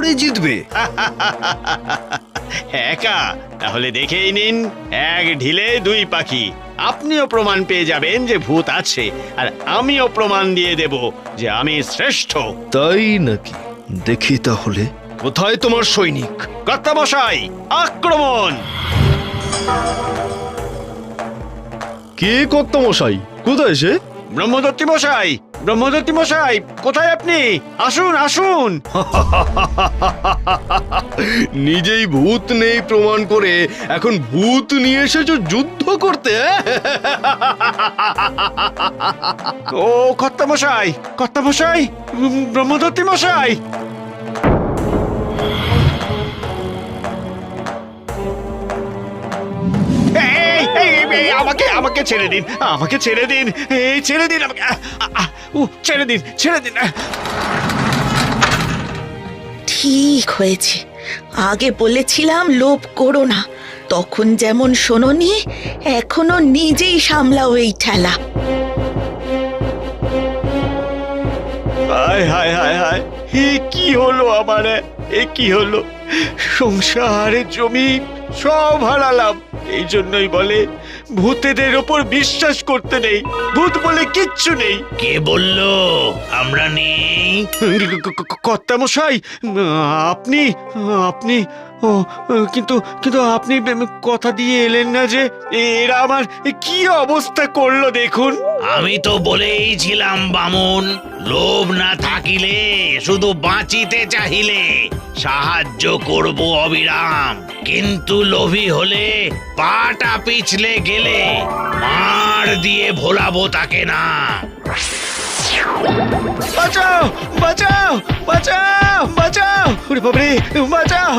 করে জিতবে? একা? তাহলে দেখেই নিন, এক ঢিলে দুই পাখি। আপনিও প্রমাণ পেয়ে যাবেন যে ভূত আছে, আর আমিও প্রমাণ দিয়ে দেব যে আমি শ্রেষ্ঠ। তাই নাকি? দেখি তাহলে, কোথায় তোমার সৈনিক? কর্তামশাই, আক্রমণ! কে কর্তামশাই? কোথায় সে? ব্রহ্মদত্তি মশাই, ব্রহ্মদত্তি মশাই, কোথায় আপনি? আসুন আসুন। নিজেই ভূত নেই প্রমাণ করে এখন ভূত নিয়ে এসেছো যুদ্ধ করতে? ও কর্তামশাই, কর্তামশাই, ব্রহ্মদত্তি মশাই। আমাকে আমাকে ছেড়ে দিন, আমাকে ছেড়ে দিন, এই ছেড়ে দিন আমাকে, ছেড়ে দিন, ছেড়ে দিন। ঠিক হয়েছে, আগে বলেছিলাম লোভ করো না, তখন যেমন শোনোনি, এখনো নিজেই সামলাও এই ঠেলা। হায় হায় হায় হায়, এ কি হলো আমার? এ কি হলো? সংসারে জমি সব হারালাম। এই জন্যই বলে ভূতেদের ওপর বিশ্বাস করতে নেই, ভূত বলে কিচ্ছু নেই। কে বললো আমরা নেই? কর্তামশাই, আপনি আপনি ও কিন্তু কিন্তু আপনি কথা দিয়ে এলেন না যে এরা আমার কি অবস্থা করলো দেখুন। আমি তো বলেইছিলাম বামুন, লোভ না থাকিলে, শুধু বাঁচিতে চাহিলে সাহায্য করব অবিরাম, কিন্তু লোভী হলে পাটা পিছলে গেলে মার দিয়ে ভোলাবো তাকে না। বাঁচাও বাঁচাও বাঁচাও বাঁচাও, ওরে বাবারে, বাঁচাও।